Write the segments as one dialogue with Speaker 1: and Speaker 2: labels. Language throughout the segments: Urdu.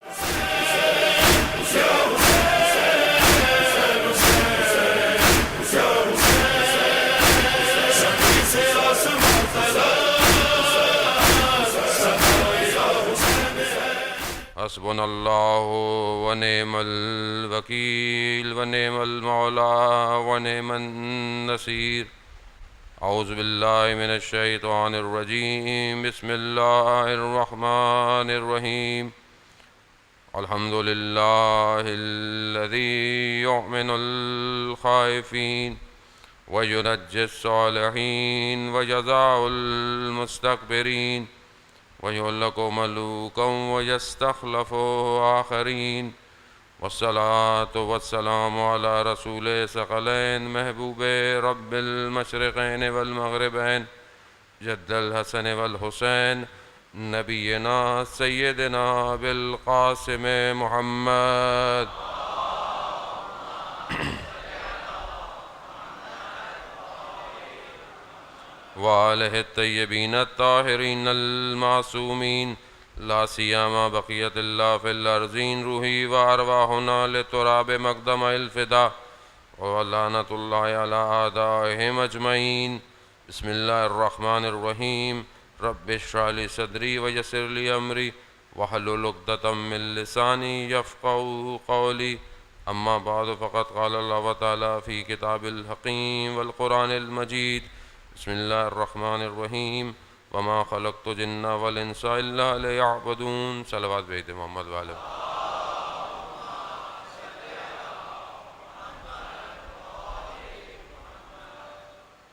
Speaker 1: حسبنا اللہ ونعم الوکیل ونعم المولا ونعم النصیر۔ اعوذ باللہ من الشیطان الرجیم، بسم اللہ الرحمن الرحیم۔ الحمد للہ الذی یؤمن الخائفین وینجی الصالحین وجزاء المستکبرین وَيُهْلِكُ مَلُوكًا وَيَسْتَخْلَفُ آخَرِينَ۔ والصلاة والسلام على رسول ثقلین محبوب رب المشرقین والمغربین جد الحسن والحسین نبینا سیدنا بالقاسم محمد۔ وآلہ الطیبین الطاہرین المعصومین لا سیما بقیت اللہ فی الارضین، روحی و ارواحنا لتراب مقدم الفدا ولعنت اللہ علی اعدائہم اجمعین۔ بسم اللہ الرحمن الرحیم۔ رب اشرح لی صدری ویسر لی امری واحلل عقدۃ من لسانی یفقہوا قولی۔ اما بعد فقد قال اللہ تعالی فی کتاب الحکیم والقرآن المجید۔ بسم اللہ الرحمن الرحیم۔ وما خلقت الجن والانس الا لیعبدون۔ صلوات بھیج دیں محمد والے۔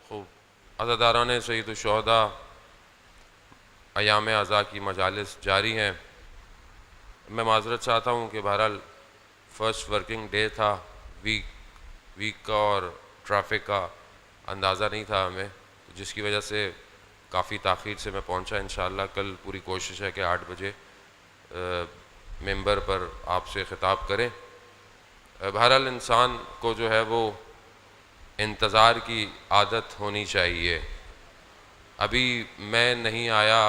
Speaker 1: خوب عزاداران سید الشہداء، ایام عزا کی مجالس جاری ہیں۔ میں معذرت چاہتا ہوں کہ بہرحال فرسٹ ورکنگ ڈے تھا، ویک کا اور ٹریفک کا اندازہ نہیں تھا ہمیں، جس کی وجہ سے کافی تاخیر سے میں پہنچا۔ انشاءاللہ کل پوری کوشش ہے کہ 8 بجے ممبر پر آپ سے خطاب کریں۔ بہرحال انسان کو جو ہے وہ انتظار کی عادت ہونی چاہیے۔ ابھی میں نہیں آیا،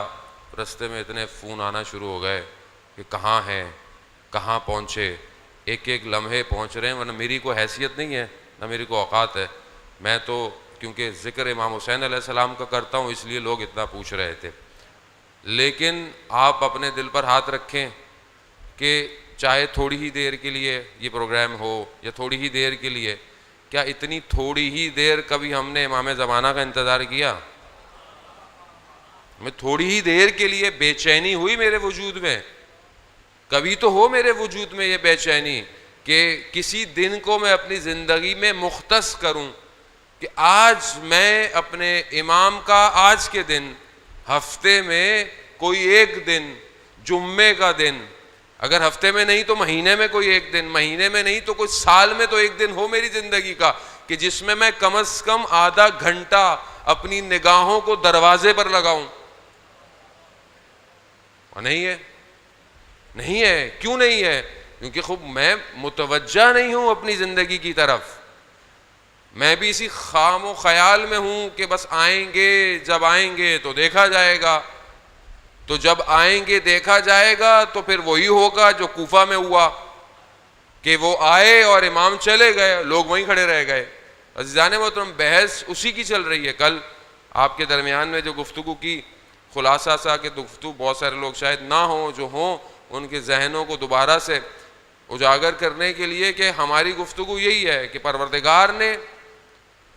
Speaker 1: رستے میں اتنے فون آنا شروع ہو گئے کہ کہاں ہیں، کہاں پہنچے، ایک ایک لمحے پہنچ رہے ہیں، ورنہ میری کوئی حیثیت نہیں ہے، نہ میری کوئی اوقات ہے۔ میں تو کیونکہ ذکر امام حسین علیہ السلام کا کرتا ہوں اس لیے لوگ اتنا پوچھ رہے تھے، لیکن آپ اپنے دل پر ہاتھ رکھیں کہ چاہے تھوڑی ہی دیر کے لیے یہ پروگرام ہو یا تھوڑی ہی دیر کے لیے، کیا اتنی تھوڑی ہی دیر کبھی ہم نے امام زمانہ کا انتظار کیا؟ میں تھوڑی ہی دیر کے لیے بے چینی ہوئی میرے وجود میں؟ کبھی تو ہو میرے وجود میں یہ بے چینی کہ کسی دن کو میں اپنی زندگی میں مختص کروں کہ آج میں اپنے امام کا آج کے دن، ہفتے میں کوئی ایک دن، جمعے کا دن، اگر ہفتے میں نہیں تو مہینے میں کوئی ایک دن، مہینے میں نہیں تو کوئی سال میں تو ایک دن ہو میری زندگی کا کہ جس میں میں کم از کم آدھا گھنٹہ اپنی نگاہوں کو دروازے پر لگاؤں۔ اور نہیں ہے، نہیں ہے۔ کیوں نہیں ہے؟ کیونکہ خوب میں متوجہ نہیں ہوں اپنی زندگی کی طرف، میں بھی اسی خام و خیال میں ہوں کہ بس آئیں گے، جب آئیں گے تو دیکھا جائے گا، تو جب آئیں گے دیکھا جائے گا تو پھر وہی ہوگا جو کوفہ میں ہوا کہ وہ آئے اور امام چلے گئے، لوگ وہیں کھڑے رہ گئے۔ عزیزان محترم، بحث اسی کی چل رہی ہے۔ کل آپ کے درمیان میں جو گفتگو کی، خلاصہ سا کہ گفتگو بہت سارے لوگ شاید نہ ہوں، جو ہوں ان کے ذہنوں کو دوبارہ سے اجاگر کرنے کے لیے کہ ہماری گفتگو یہی ہے کہ پروردگار نے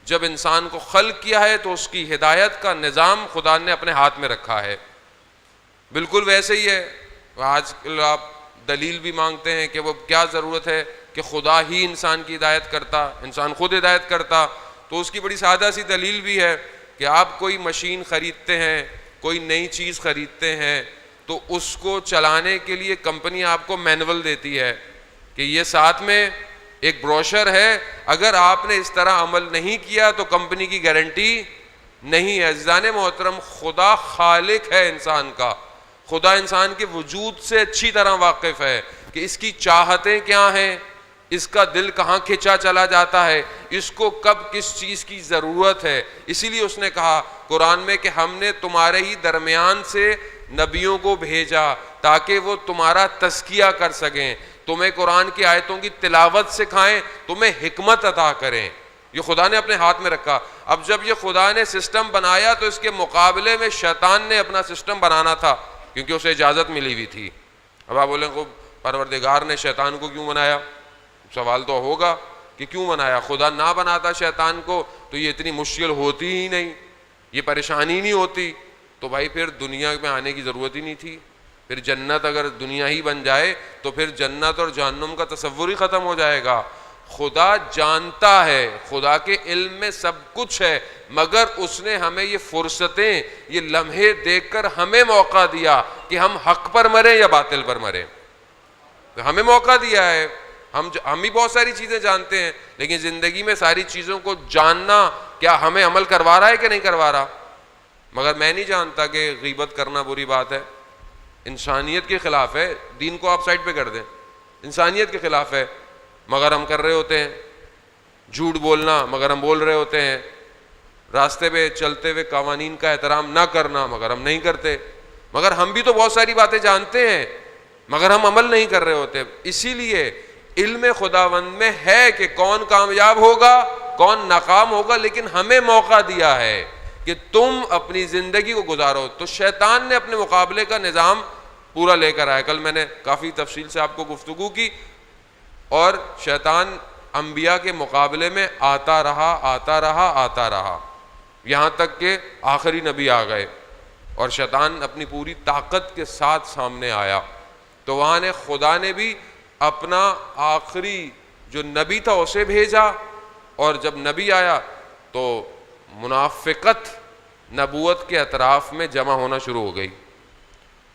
Speaker 1: جب انسان کو خلق کیا ہے تو اس کی ہدایت کا نظام خدا نے اپنے ہاتھ میں رکھا ہے۔ بالکل ویسے ہی ہے، آج کل آپ دلیل بھی مانگتے ہیں کہ وہ کیا ضرورت ہے کہ خدا ہی انسان کی ہدایت کرتا، انسان خود ہدایت کرتا، تو اس کی بڑی سادہ سی دلیل بھی ہے کہ آپ کوئی مشین خریدتے ہیں، کوئی نئی چیز خریدتے ہیں، تو اس کو چلانے کے لیے کمپنی آپ کو مینول دیتی ہے کہ یہ ساتھ میں ایک بروشر ہے، اگر آپ نے اس طرح عمل نہیں کیا تو کمپنی کی گارنٹی نہیں ہے۔ عزیزان محترم، خدا خالق ہے انسان کا، خدا انسان کے وجود سے اچھی طرح واقف ہے کہ اس کی چاہتیں کیا ہیں، اس کا دل کہاں کھنچا چلا جاتا ہے، اس کو کب کس چیز کی ضرورت ہے۔ اسی لیے اس نے کہا قرآن میں کہ ہم نے تمہارے ہی درمیان سے نبیوں کو بھیجا تاکہ وہ تمہارا تزکیہ کر سکیں، تمہیں قرآن کی آیتوں کی تلاوت سکھائیں، تمہیں حکمت عطا کریں۔ یہ خدا نے اپنے ہاتھ میں رکھا۔ اب جب یہ خدا نے سسٹم بنایا تو اس کے مقابلے میں شیطان نے اپنا سسٹم بنانا تھا، کیونکہ اسے اجازت ملی ہوئی تھی۔ اب آپ بولیں کہ پروردگار نے شیطان کو کیوں بنایا؟ سوال تو ہوگا کہ کیوں بنایا؟ خدا نہ بناتا شیطان کو تو یہ اتنی مشکل ہوتی ہی نہیں، یہ پریشانی نہیں ہوتی، تو بھائی پھر دنیا میں آنے کی ضرورت ہی نہیں تھی۔ پھر جنت اگر دنیا ہی بن جائے تو پھر جنت اور جہنم کا تصور ہی ختم ہو جائے گا۔ خدا جانتا ہے، خدا کے علم میں سب کچھ ہے، مگر اس نے ہمیں یہ فرصتیں، یہ لمحے دیکھ کر ہمیں موقع دیا کہ ہم حق پر مریں یا باطل پر مریں۔ تو ہمیں موقع دیا ہے، ہم ہی بہت ساری چیزیں جانتے ہیں، لیکن زندگی میں ساری چیزوں کو جاننا کیا ہمیں عمل کروا رہا ہے کہ نہیں کروا رہا؟ مگر میں نہیں جانتا کہ غیبت کرنا بری بات ہے، انسانیت کے خلاف ہے۔ دین کو آپ سائڈ پہ کر دیں، انسانیت کے خلاف ہے، مگر ہم کر رہے ہوتے ہیں۔ جھوٹ بولنا مگر ہم بول رہے ہوتے ہیں، راستے پہ چلتے ہوئے قوانین کا احترام نہ کرنا مگر ہم نہیں کرتے۔ مگر ہم بھی تو بہت ساری باتیں جانتے ہیں، مگر ہم عمل نہیں کر رہے ہوتے۔ اسی لیے علم خداوند میں ہے کہ کون کامیاب ہوگا کون ناکام ہوگا، لیکن ہمیں موقع دیا ہے کہ تم اپنی زندگی کو گزارو۔ تو شیطان نے اپنے مقابلے کا نظام پورا لے کر آیا۔ کل میں نے کافی تفصیل سے آپ کو گفتگو کی، اور شیطان انبیاء کے مقابلے میں آتا رہا، یہاں تک کہ آخری نبی آ گئے اور شیطان اپنی پوری طاقت کے ساتھ سامنے آیا۔ تو وہاں نے خدا نے بھی اپنا آخری جو نبی تھا اسے بھیجا، اور جب نبی آیا تو منافقت نبوت کے اطراف میں جمع ہونا شروع ہو گئی،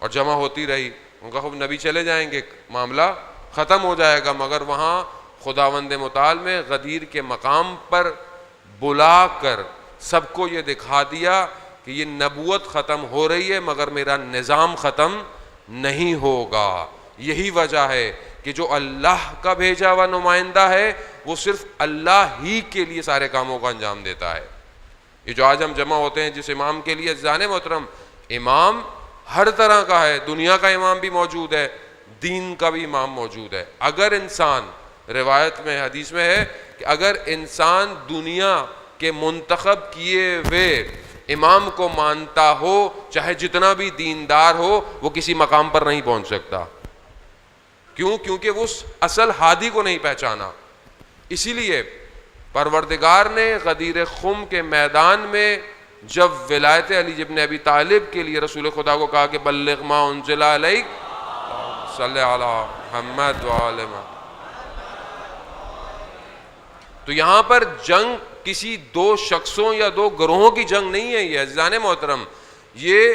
Speaker 1: اور جمع ہوتی رہی۔ ان کا خوب نبی چلے جائیں گے معاملہ ختم ہو جائے گا، مگر وہاں خداوند متعال میں غدیر کے مقام پر بلا کر سب کو یہ دکھا دیا کہ یہ نبوت ختم ہو رہی ہے مگر میرا نظام ختم نہیں ہوگا۔ یہی وجہ ہے کہ جو اللہ کا بھیجا ہوا نمائندہ ہے وہ صرف اللہ ہی کے لیے سارے کاموں کا انجام دیتا ہے۔ یہ جو آج ہم جمع ہوتے ہیں جس امام کے لیے، عزیزان محترم، امام ہر طرح کا ہے، دنیا کا امام بھی موجود ہے، دین کا بھی امام موجود ہے۔ اگر انسان، روایت میں حدیث میں ہے کہ اگر انسان دنیا کے منتخب کیے ہوئے امام کو مانتا ہو، چاہے جتنا بھی دیندار ہو، وہ کسی مقام پر نہیں پہنچ سکتا۔ کیوں؟ کیونکہ وہ اس اصل ہادی کو نہیں پہچانا۔ اسی لیے پروردگار نے غدیر خم کے میدان میں جب ولایت علی ابن ابی طالب کے لیے رسول خدا کو کہا کہ بلغ ما انزل علیک صلی علی محمد وآل محمد، تو یہاں پر جنگ کسی دو شخصوں یا دو گروہوں کی جنگ نہیں ہے۔ یہ عزیزان محترم، یہ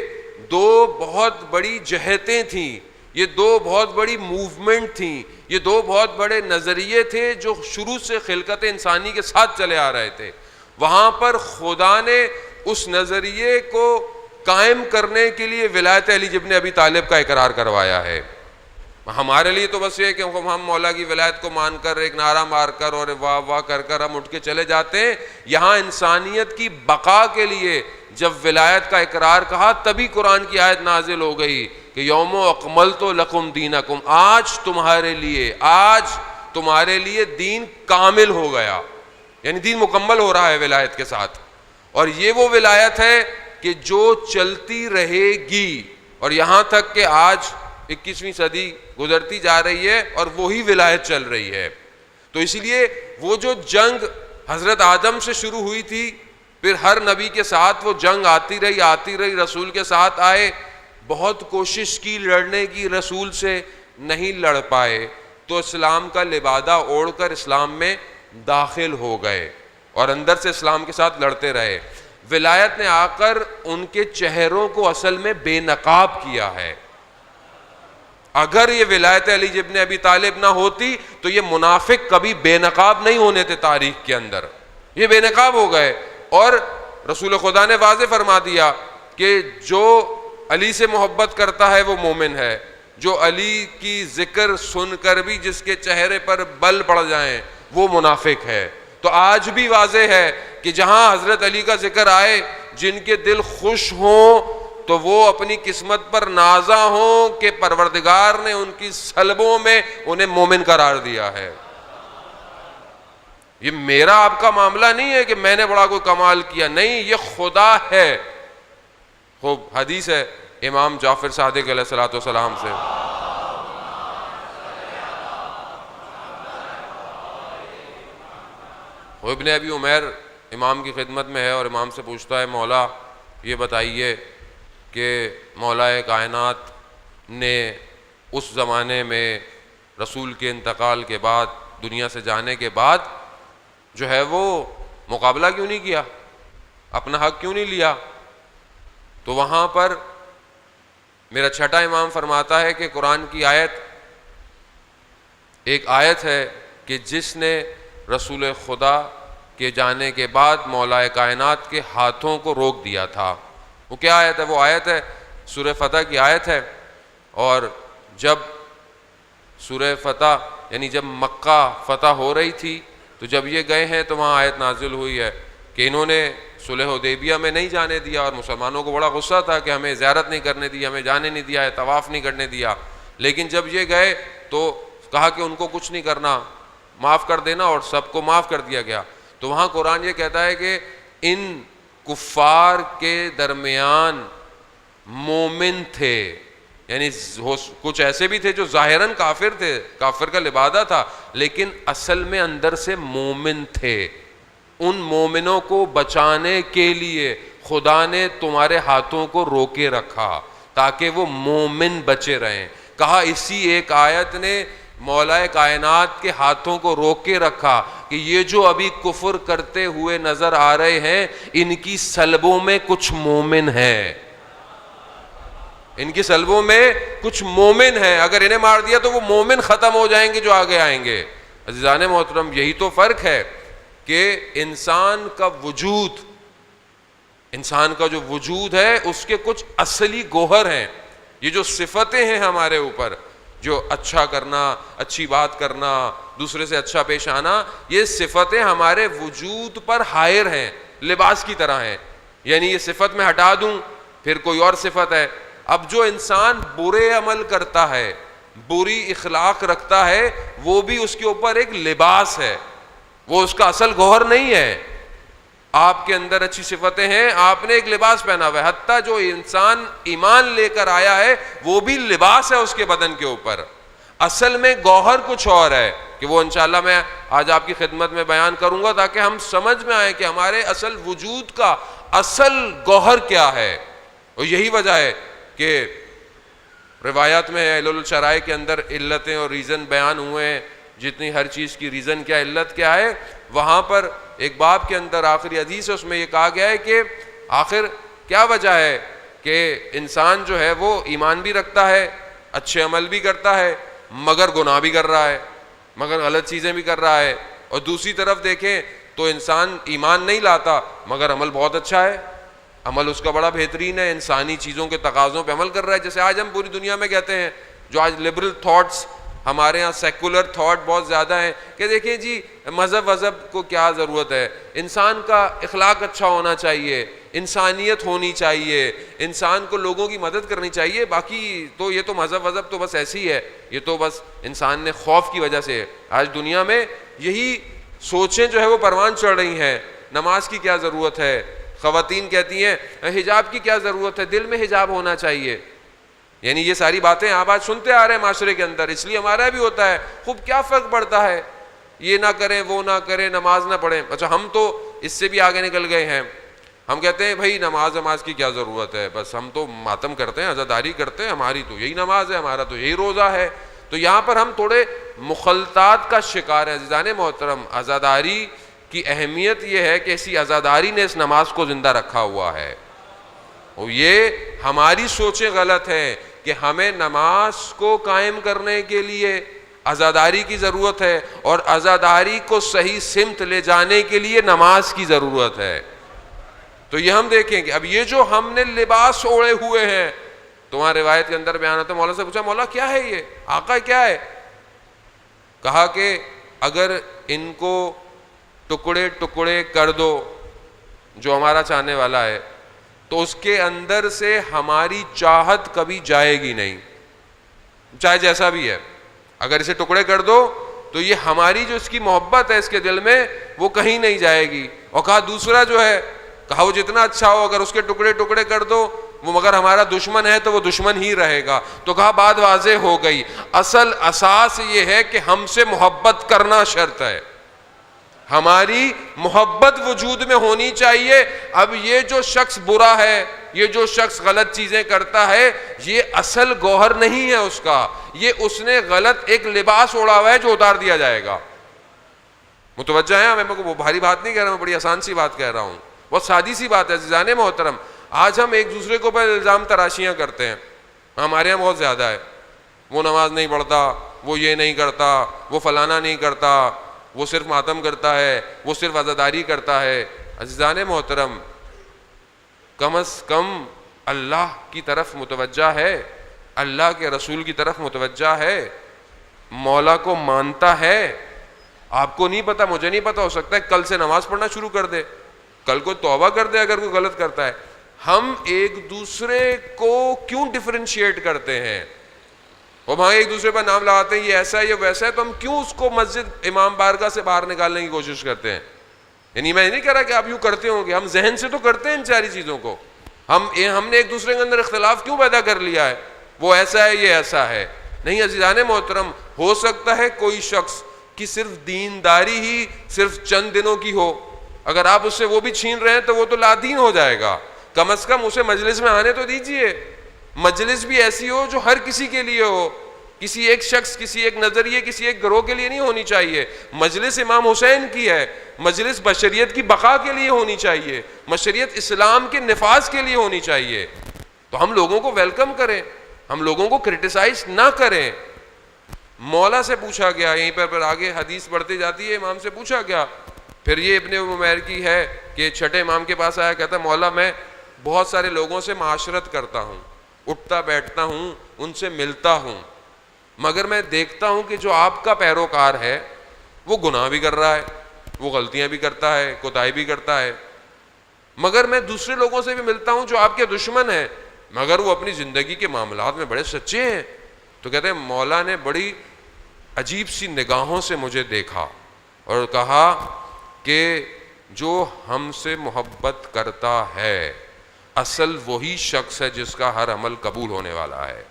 Speaker 1: دو بہت بڑی جہتیں تھیں، یہ دو بہت بڑی موومنٹ تھیں، یہ دو بہت بڑے نظریے تھے جو شروع سے خلقت انسانی کے ساتھ چلے آ رہے تھے۔ وہاں پر خدا نے اس نظریے کو قائم کرنے کے لیے ولایت علی ابن ابی طالب کا اقرار کروایا ہے۔ ہمارے لیے تو بس یہ کہ ہم مولا کی ولایت کو مان کر ایک نعرہ مار کر اور واہ واہ کر کر ہم اٹھ کے چلے جاتے ہیں۔ یہاں انسانیت کی بقا کے لیے جب ولایت کا اقرار کہا تبھی قرآن کی آیت نازل ہو گئی کہ یوم اکملت لکم دینکم، آج تمہارے لیے دین کامل ہو گیا، یعنی دین مکمل ہو رہا ہے ولایت کے ساتھ۔ اور یہ وہ ولایت ہے کہ جو چلتی رہے گی، اور یہاں تک کہ آج 21ویں صدی گزرتی جا رہی ہے اور وہی ولایت چل رہی ہے۔ تو اسی لیے وہ جو جنگ حضرت آدم سے شروع ہوئی تھی، پھر ہر نبی کے ساتھ وہ جنگ آتی رہی، رسول کے ساتھ آئے، بہت کوشش کی لڑنے کی، رسول سے نہیں لڑ پائے، تو اسلام کا لبادہ اوڑھ کر اسلام میں داخل ہو گئے اور اندر سے اسلام کے ساتھ لڑتے رہے۔ ولایت نے آ کر ان کے چہروں کو اصل میں بے نقاب کیا ہے۔ اگر یہ ولایت علی ابن ابی طالب نہ ہوتی تو یہ منافق کبھی بے نقاب نہیں ہونے تھے تاریخ کے اندر، یہ بے نقاب ہو گئے۔ اور رسول خدا نے واضح فرما دیا کہ جو علی سے محبت کرتا ہے وہ مومن ہے، جو علی کی ذکر سن کر بھی جس کے چہرے پر بل پڑ جائیں وہ منافق ہے۔ تو آج بھی واضح ہے کہ جہاں حضرت علی کا ذکر آئے، جن کے دل خوش ہوں تو وہ اپنی قسمت پر نازا ہوں کہ پروردگار نے ان کی سلبوں میں انہیں مومن قرار دیا ہے۔ یہ میرا آپ کا معاملہ نہیں ہے کہ میں نے بڑا کوئی کمال کیا، نہیں، یہ خدا ہے۔ خوب حدیث ہے امام جعفر صادق علیہ الصلوۃ والسلام سے، ابن ابی عمیر امام کی خدمت میں ہے اور امام سے پوچھتا ہے مولا یہ بتائیے کہ مولا کائنات نے اس زمانے میں رسول کے انتقال کے بعد، دنیا سے جانے کے بعد جو ہے وہ مقابلہ کیوں نہیں کیا، اپنا حق کیوں نہیں لیا؟ تو وہاں پر میرا چھٹا امام فرماتا ہے کہ قرآن کی ایک آیت ہے کہ جس نے رسول خدا کے جانے کے بعد مولا کائنات کے ہاتھوں کو روک دیا تھا۔ وہ کیا آیت ہے؟ وہ آیت ہے سورہ فتح کی آیت ہے، اور جب سورہ فتح یعنی جب مکہ فتح ہو رہی تھی تو جب یہ گئے ہیں تو وہاں آیت نازل ہوئی ہے کہ انہوں نے صلح حدیبیہ میں نہیں جانے دیا، اور مسلمانوں کو بڑا غصہ تھا کہ ہمیں زیارت نہیں کرنے دی، ہمیں جانے نہیں دیا ہے، طواف نہیں کرنے دیا، لیکن جب یہ گئے تو کہا کہ ان کو کچھ نہیں کرنا، معاف کر دینا، اور سب کو معاف کر دیا گیا۔ تو وہاں قرآن یہ کہتا ہے کہ ان کفار کے درمیان مومن تھے، یعنی کچھ ایسے بھی تھے جو ظاہراً کافر تھے، کافر کا لبادہ تھا، لیکن اصل میں اندر سے مومن تھے۔ ان مومنوں کو بچانے کے لیے خدا نے تمہارے ہاتھوں کو روکے رکھا تاکہ وہ مومن بچے رہیں۔ کہا اسی ایک آیت نے مولا کائنات کے ہاتھوں کو روک کے رکھا کہ یہ جو ابھی کفر کرتے ہوئے نظر آ رہے ہیں ان کی سلبوں میں کچھ مومن ہیں، ان کی سلبوں میں کچھ مومن ہیں، اگر انہیں مار دیا تو وہ مومن ختم ہو جائیں گے جو آگے آئیں گے۔ عزیزان محترم، یہی تو فرق ہے کہ انسان کا جو وجود ہے اس کے کچھ اصلی گوہر ہیں، یہ جو صفتیں ہیں ہمارے اوپر، جو اچھا کرنا، اچھی بات کرنا، دوسرے سے اچھا پیش آنا، یہ صفتیں ہمارے وجود پر حائر ہیں، لباس کی طرح ہیں، یعنی یہ صفت میں ہٹا دوں پھر کوئی اور صفت ہے۔ اب جو انسان برے عمل کرتا ہے، بری اخلاق رکھتا ہے، وہ بھی اس کے اوپر ایک لباس ہے، وہ اس کا اصل گوہر نہیں ہے۔ آپ کے اندر اچھی صفتیں ہیں، آپ نے ایک لباس پہنا ہوا ہے، حتیٰ جو انسان ایمان لے کر آیا ہے وہ بھی لباس ہے اس کے بدن کے اوپر، اصل میں گوہر کچھ اور ہے، کہ وہ انشاءاللہ میں آج آپ کی خدمت میں بیان کروں گا تاکہ ہم سمجھ میں آئے کہ ہمارے اصل وجود کا اصل گوہر کیا ہے۔ اور یہی وجہ ہے کہ روایات میں ہے، علل الشرائع کے اندر علتیں اور ریزن بیان ہوئے ہیں، جتنی ہر چیز کی ریزن کیا، علت کیا ہے، وہاں پر ایک باب کے اندر آخری حدیث ہے، اس میں یہ کہا گیا ہے کہ آخر کیا وجہ ہے کہ انسان جو ہے وہ ایمان بھی رکھتا ہے، اچھے عمل بھی کرتا ہے، مگر گناہ بھی کر رہا ہے، مگر غلط چیزیں بھی کر رہا ہے، اور دوسری طرف دیکھیں تو انسان ایمان نہیں لاتا مگر عمل بہت اچھا ہے، عمل اس کا بڑا بہترین ہے، انسانی چیزوں کے تقاضوں پہ عمل کر رہا ہے۔ جیسے آج ہم پوری دنیا میں کہتے ہیں، جو آج لبرل تھاٹس، ہمارے ہاں سیکولر تھاٹ بہت زیادہ ہیں کہ دیکھیں جی مذہب کو کیا ضرورت ہے، انسان کا اخلاق اچھا ہونا چاہیے، انسانیت ہونی چاہیے، انسان کو لوگوں کی مدد کرنی چاہیے، باقی تو یہ تو مذہب تو بس ایسی ہے، یہ تو بس انسان نے خوف کی وجہ سے۔ آج دنیا میں یہی سوچیں جو ہے وہ پروان چڑھ رہی ہیں، نماز کی کیا ضرورت ہے، خواتین کہتی ہیں حجاب کی کیا ضرورت ہے، دل میں حجاب ہونا چاہیے، یعنی یہ ساری باتیں آپ آج سنتے آ رہے ہیں معاشرے کے اندر، اس لیے ہمارا بھی ہوتا ہے، خوب کیا فرق پڑتا ہے، یہ نہ کریں وہ نہ کریں، نماز نہ پڑھیں۔ اچھا ہم تو اس سے بھی آگے نکل گئے ہیں، ہم کہتے ہیں بھائی نماز کی کیا ضرورت ہے، بس ہم تو ماتم کرتے ہیں، عزاداری کرتے ہیں، ہماری تو یہی نماز ہے، ہمارا تو یہی روزہ ہے۔ تو یہاں پر ہم تھوڑے مخالطات کا شکار ہیں۔ عزیزان محترم، عزاداری کی اہمیت یہ ہے کہ اسی عزاداری نے اس نماز کو زندہ رکھا ہوا ہے، اور یہ ہماری سوچیں غلط ہیں کہ ہمیں نماز کو قائم کرنے کے لیے عزاداری کی ضرورت ہے، اور عزاداری کو صحیح سمت لے جانے کے لیے نماز کی ضرورت ہے۔ تو یہ ہم دیکھیں کہ اب یہ جو ہم نے لباس اوڑے ہوئے ہیں، تو وہاں روایت کے اندر بیان ہوتا ہے، مولا سے پوچھا مولا کیا ہے یہ، آقا کیا ہے؟ کہا کہ اگر ان کو ٹکڑے ٹکڑے کر دو، جو ہمارا چاہنے والا ہے، تو اس کے اندر سے ہماری چاہت کبھی جائے گی نہیں، چاہے جیسا بھی ہے. اگر اسے ٹکڑے کر دو تو یہ ہماری جو اس کی محبت ہے اس کے دل میں وہ کہیں نہیں جائے گی. اور کہا دوسرا جو ہے، کہا وہ جتنا اچھا ہو اگر اس کے ٹکڑے ٹکڑے کر دو وہ مگر ہمارا دشمن ہے تو وہ دشمن ہی رہے گا. تو کہا بات واضح ہو گئی، اصل اساس یہ ہے کہ ہم سے محبت کرنا شرط ہے، ہماری محبت وجود میں ہونی چاہیے. اب یہ جو شخص برا ہے، یہ جو شخص غلط چیزیں کرتا ہے، یہ اصل گوہر نہیں ہے اس کا، یہ اس نے غلط ایک لباس اوڑھا ہوا ہے جو اتار دیا جائے گا. متوجہ ہیں؟ میں کو بھاری بات نہیں کہہ رہا ہوں، بڑی آسان سی بات کہہ رہا ہوں، بہت سادی سی بات ہے. عزیزان محترم، آج ہم ایک دوسرے کے اوپر الزام تراشیاں کرتے ہیں، ہمارے یہاں بہت زیادہ ہے. وہ نماز نہیں پڑھتا، وہ یہ نہیں کرتا، وہ فلانا نہیں کرتا، وہ صرف ماتم کرتا ہے، وہ صرف عزاداری کرتا ہے. عزیزان محترم، کم از کم اللہ کی طرف متوجہ ہے، اللہ کے رسول کی طرف متوجہ ہے، مولا کو مانتا ہے. آپ کو نہیں پتا، مجھے نہیں پتا، ہو سکتا ہے کل سے نماز پڑھنا شروع کر دے، کل کو توبہ کر دے اگر کوئی غلط کرتا ہے. ہم ایک دوسرے کو کیوں ڈفرینشیٹ کرتے ہیں؟ وہ وہاں ایک دوسرے پر نام لگاتے ہیں یہ ایسا ہے یہ ویسا ہے، تو ہم کیوں اس کو مسجد امام بارگاہ سے باہر نکالنے کی کوشش کرتے ہیں؟ یعنی میں نہیں کہہ رہا کہ آپ یوں کرتے ہوں گے، ہم ذہن سے تو کرتے ہیں ان ساری چیزوں کو. ہم نے ایک دوسرے کے اندر اختلاف کیوں پیدا کر لیا ہے؟ وہ ایسا ہے یہ ایسا ہے. نہیں عزیزان محترم، ہو سکتا ہے کوئی شخص کی صرف دینداری ہی صرف چند دنوں کی ہو، اگر آپ اس سے وہ بھی چھین رہے ہیں تو وہ تو لادین ہو جائے گا. کم از کم اسے مجلس میں آنے تو دیجئے، مجلس بھی ایسی ہو جو ہر کسی کے لیے ہو، کسی ایک شخص، کسی ایک نظریے، کسی ایک گروہ کے لیے نہیں ہونی چاہیے. مجلس امام حسین کی ہے، مجلس بشریت کی بقا کے لیے ہونی چاہیے، بشریت اسلام کے نفاذ کے لیے ہونی چاہیے. تو ہم لوگوں کو ویلکم کریں، ہم لوگوں کو کرٹیسائز نہ کریں. مولا سے پوچھا گیا، یہیں پر آگے حدیث بڑھتی جاتی ہے، امام سے پوچھا گیا. پھر یہ ابن عمیر کی ہے کہ چھٹے امام کے پاس آیا، کہتا مولا میں بہت سارے لوگوں سے معاشرت کرتا ہوں، اٹھتا بیٹھتا ہوں، ان سے ملتا ہوں، مگر میں دیکھتا ہوں کہ جو آپ کا پیروکار ہے وہ گناہ بھی کر رہا ہے، وہ غلطیاں بھی کرتا ہے، کوتاہی بھی کرتا ہے. مگر میں دوسرے لوگوں سے بھی ملتا ہوں جو آپ کے دشمن ہیں، مگر وہ اپنی زندگی کے معاملات میں بڑے سچے ہیں. تو کہتے ہیں مولا نے بڑی عجیب سی نگاہوں سے مجھے دیکھا اور کہا کہ جو ہم سے محبت کرتا ہے اصل وہی شخص ہے جس کا ہر عمل قبول ہونے والا ہے.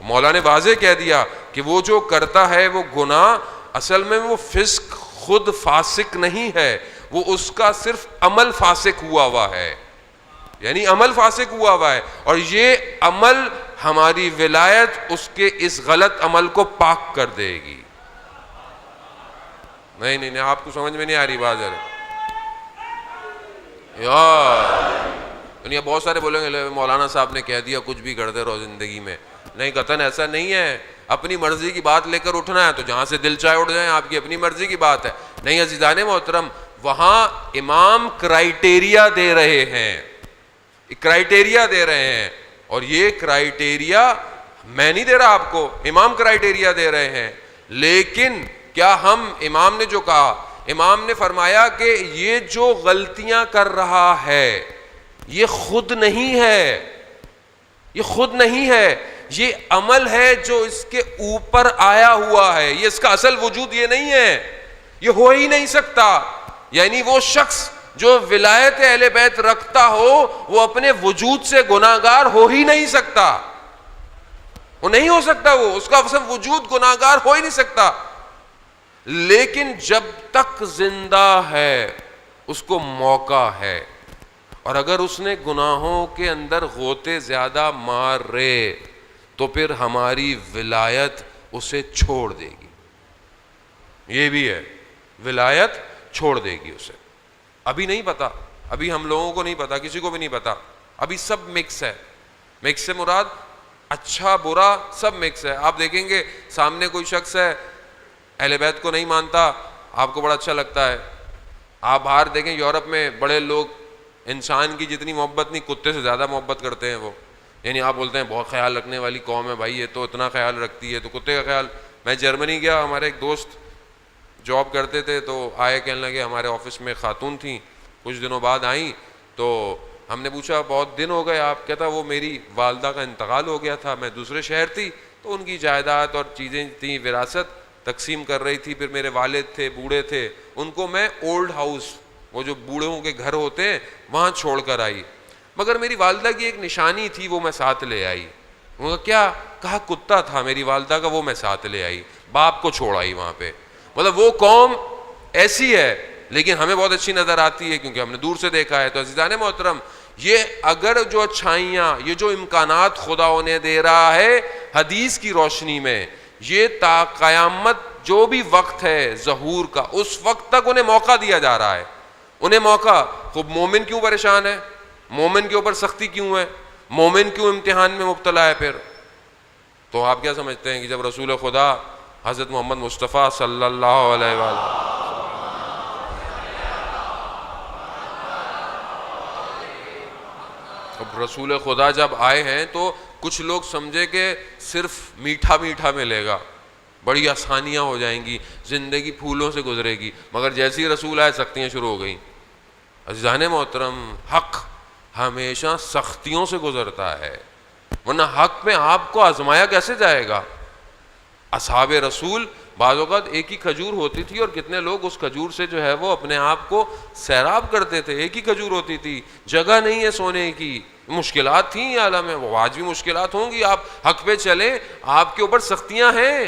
Speaker 1: مولا نے واضح کہہ دیا کہ وہ جو کرتا ہے وہ گناہ، اصل میں وہ فسق خود فاسق نہیں ہے، وہ اس کا صرف عمل فاسق ہوا ہے، یعنی عمل فاسق ہوا ہے. اور یہ عمل ہماری ولایت اس کے اس غلط عمل کو پاک کر دے گی. نہیں آپ کو سمجھ میں نہیں آ رہی بات یار. دنیا بہت سارے بولیں گے مولانا صاحب نے کہہ دیا کچھ بھی کرتے رہو زندگی میں. نہیں، قطعاً ایسا نہیں ہے. اپنی مرضی کی بات لے کر اٹھنا ہے تو جہاں سے دل چاہے اٹھ جائیں، آپ کی اپنی مرضی کی بات ہے. نہیں عزیزان محترم، وہاں امام کرائیٹیریا دے رہے ہیں، کرائیٹیریا دے رہے ہیں، اور یہ کرائیٹیریا میں نہیں دے رہا آپ کو، امام کرائیٹیریا دے رہے ہیں. لیکن کیا ہم، امام نے جو کہا، امام نے فرمایا کہ یہ جو غلطیاں کر رہا ہے یہ خود نہیں ہے، یہ خود نہیں ہے، یہ عمل ہے جو اس کے اوپر آیا ہوا ہے، یہ اس کا اصل وجود یہ نہیں ہے، یہ ہو ہی نہیں سکتا. یعنی وہ شخص جو ولایت اہل بیت رکھتا ہو وہ اپنے وجود سے گناہگار ہو ہی نہیں سکتا، وہ نہیں ہو سکتا، وہ اس کا اصل وجود گناہگار ہو ہی نہیں سکتا. لیکن جب تک زندہ ہے اس کو موقع ہے، اور اگر اس نے گناہوں کے اندر غوطے زیادہ مار رہے تو پھر ہماری ولایت اسے چھوڑ دے گی. یہ بھی ہے، ولایت چھوڑ دے گی اسے. ابھی نہیں پتا، ابھی ہم لوگوں کو نہیں پتا، کسی کو بھی نہیں پتا، ابھی سب مکس ہے. مکس سے مراد اچھا برا سب مکس ہے. آپ دیکھیں گے سامنے کوئی شخص ہے اہل بیت کو نہیں مانتا، آپ کو بڑا اچھا لگتا ہے. آپ باہر دیکھیں یورپ میں بڑے لوگ انسان کی جتنی محبت نہیں، کتے سے زیادہ محبت کرتے ہیں وہ. یعنی آپ بولتے ہیں بہت خیال رکھنے والی قوم ہے بھائی، یہ تو اتنا خیال رکھتی ہے، تو کتے کا خیال. میں جرمنی گیا، ہمارے ایک دوست جاب کرتے تھے تو آئے، کہنے لگے ہمارے آفس میں خاتون تھیں، کچھ دنوں بعد آئیں تو ہم نے پوچھا بہت دن ہو گئے آپ، کہتا وہ میری والدہ کا انتقال ہو گیا تھا، میں دوسرے شہر تھی، تو ان کی جائیداد اور چیزیں تھیں، وراثت تقسیم کر رہی تھی، پھر میرے والد تھے بوڑھے تھے، ان کو میں اولڈ ہاؤس، وہ جو بوڑھوں کے گھر ہوتے ہیں وہاں چھوڑ کر آئی، مگر میری والدہ کی ایک نشانی تھی وہ میں ساتھ لے آئی۔ وہ کیا کہا؟ کتا تھا میری والدہ کا، وہ میں ساتھ لے آئی، باپ کو چھوڑ آئی وہاں پہ۔ مطلب وہ قوم ایسی ہے لیکن ہمیں بہت اچھی نظر آتی ہے کیونکہ ہم نے دور سے دیکھا ہے۔ تو عزیزان محترم، یہ اگر جو اچھائیاں، یہ جو امکانات خدا انہیں دے رہا ہے حدیث کی روشنی میں، یہ تا قیامت جو بھی وقت ہے ظہور کا، اس وقت تک انہیں موقع دیا جا رہا ہے، انہیں موقع۔ خوب مومن کیوں پریشان ہے؟ مومن کے اوپر سختی کیوں ہے؟ مومن کیوں امتحان میں مبتلا ہے؟ پھر تو آپ کیا سمجھتے ہیں کہ جب رسول خدا حضرت محمد مصطفیٰ صلی اللہ علیہ وآلہ رسول خدا جب آئے ہیں تو کچھ لوگ سمجھے کہ صرف میٹھا میٹھا ملے گا، بڑی آسانیاں ہو جائیں گی، زندگی پھولوں سے گزرے گی، مگر جیسے ہی رسول آئے سختیاں شروع ہو گئیں۔ عزیزان محترم، حق ہمیشہ سختیوں سے گزرتا ہے، ورنہ حق میں آپ کو آزمایا کیسے جائے گا؟ اصحاب رسول بعض اوقات ایک ہی کھجور ہوتی تھی اور کتنے لوگ اس کھجور سے جو ہے وہ اپنے آپ کو سیراب کرتے تھے، ایک ہی کھجور ہوتی تھی، جگہ نہیں ہے سونے کی، مشکلات تھیں عالم میں، وہ آج بھی مشکلات ہوں گی، آپ حق پہ چلیں، آپ کے اوپر سختیاں ہیں۔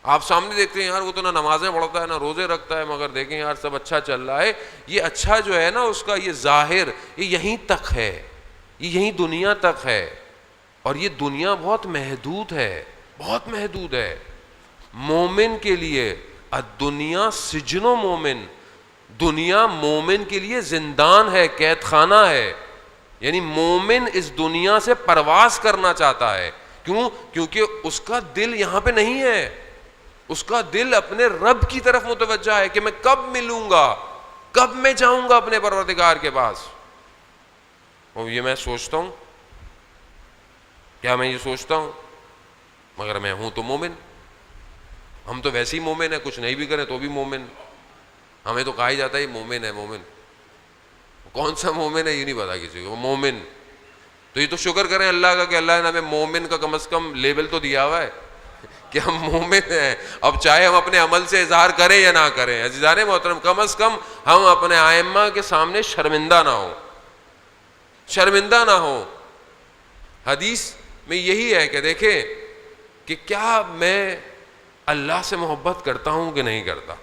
Speaker 1: آپ سامنے دیکھتے ہیں یار وہ تو نہ نمازیں پڑھتا ہے نہ روزے رکھتا ہے، مگر دیکھیں یار سب اچھا چل رہا ہے۔ یہ اچھا جو ہے نا اس کا یہ ظاہر، یہ یہیں تک ہے، یہ یہیں دنیا تک ہے، اور یہ دنیا بہت محدود ہے، بہت محدود ہے۔ مومن کے لیے الدنیا سجن و مومن، دنیا مومن کے لیے زندان ہے، قید خانہ ہے۔ یعنی مومن اس دنیا سے پرواز کرنا چاہتا ہے، کیوں؟ کیونکہ اس کا دل یہاں پہ نہیں ہے، اس کا دل اپنے رب کی طرف متوجہ ہے کہ میں کب ملوں گا، کب میں جاؤں گا اپنے پروردگار کے پاس۔ اور یہ میں سوچتا ہوں، کیا میں یہ سوچتا ہوں؟ مگر میں ہوں تو مومن، ہم تو ویسے ہی مومن ہیں، کچھ نہیں بھی کریں تو بھی مومن، ہمیں تو کہا ہی جاتا ہے یہ مومن ہے، مومن کون سا مومن ہے یہ نہیں پتا کسی کو، مومن۔ تو یہ تو شکر کریں اللہ کا کہ اللہ نے ہمیں مومن کا کم از کم لیبل تو دیا ہوا ہے کہ ہم مومن ہیں، اب چاہے ہم اپنے عمل سے اظہار کریں یا نہ کریں۔ عزیزان محترم، کم از کم ہم اپنے ائمہ کے سامنے شرمندہ نہ ہوں، شرمندہ نہ ہوں۔ حدیث میں یہی ہے کہ دیکھیں کہ کیا میں اللہ سے محبت کرتا ہوں کہ نہیں کرتا۔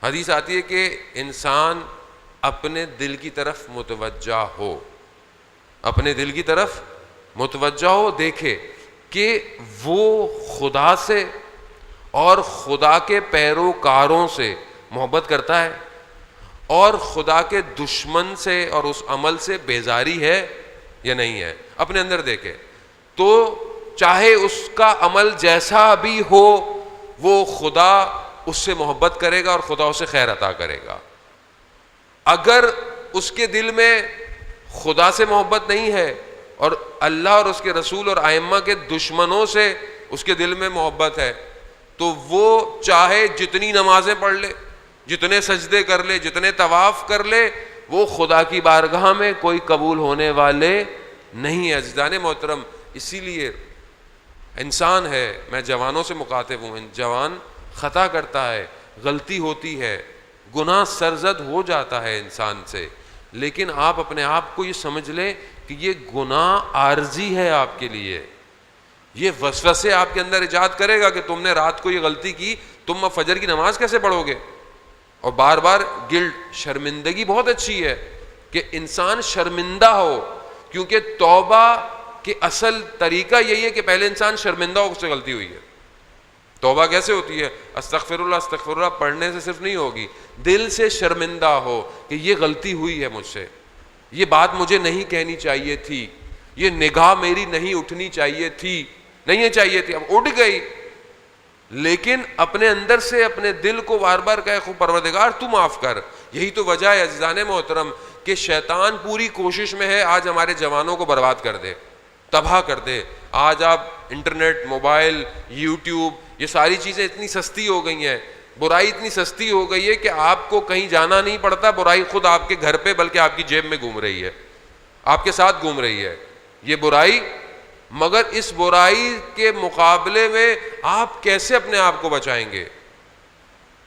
Speaker 1: حدیث آتی ہے کہ انسان اپنے دل کی طرف متوجہ ہو، اپنے دل کی طرف متوجہ ہو، دیکھے کہ وہ خدا سے اور خدا کے پیروکاروں سے محبت کرتا ہے اور خدا کے دشمن سے اور اس عمل سے بیزاری ہے یا نہیں ہے، اپنے اندر دیکھے تو چاہے اس کا عمل جیسا بھی ہو وہ خدا اس سے محبت کرے گا اور خدا اسے خیر عطا کرے گا۔ اگر اس کے دل میں خدا سے محبت نہیں ہے اور اللہ اور اس کے رسول اور ائمہ کے دشمنوں سے اس کے دل میں محبت ہے تو وہ چاہے جتنی نمازیں پڑھ لے، جتنے سجدے کر لے، جتنے طواف کر لے، وہ خدا کی بارگاہ میں کوئی قبول ہونے والے نہیں ہے۔ عزیزان محترم، اسی لیے انسان ہے، میں جوانوں سے مخاطب ہوں، جوان خطا کرتا ہے، غلطی ہوتی ہے، گناہ سرزد ہو جاتا ہے انسان سے، لیکن آپ اپنے آپ کو یہ سمجھ لیں کہ یہ گناہ عارضی ہے آپ کے لیے، یہ وسوسے آپ کے اندر ایجاد کرے گا کہ تم نے رات کو یہ غلطی کی، تم اب فجر کی نماز کیسے پڑھو گے؟ اور بار بار گلٹ، شرمندگی بہت اچھی ہے کہ انسان شرمندہ ہو، کیونکہ توبہ کہ اصل طریقہ یہی ہے کہ پہلے انسان شرمندہ ہو اس سے غلطی ہوئی ہے۔ توبہ کیسے ہوتی ہے؟ استغفر اللہ پڑھنے سے صرف نہیں ہوگی، دل سے شرمندہ ہو کہ یہ غلطی ہوئی ہے مجھ سے، یہ بات مجھے نہیں کہنی چاہیے تھی، یہ نگاہ میری نہیں اٹھنی چاہیے تھی، نہیں چاہیے تھی، اب اٹھ گئی، لیکن اپنے اندر سے اپنے دل کو بار بار کہے خود پروردگار تو معاف کر۔ یہی تو وجہ ہے عزیزان محترم کہ شیطان پوری کوشش میں ہے آج ہمارے جوانوں کو برباد کر دے، تباہ کر دے۔ آج آپ انٹرنیٹ، موبائل، یوٹیوب، یہ ساری چیزیں اتنی سستی ہو گئی ہیں، برائی اتنی سستی ہو گئی ہے کہ آپ کو کہیں جانا نہیں پڑتا، برائی خود آپ کے گھر پہ بلکہ آپ کی جیب میں گھوم رہی ہے، آپ کے ساتھ گھوم رہی ہے یہ برائی. مگر اس برائی کے مقابلے میں آپ کیسے اپنے آپ کو بچائیں گے؟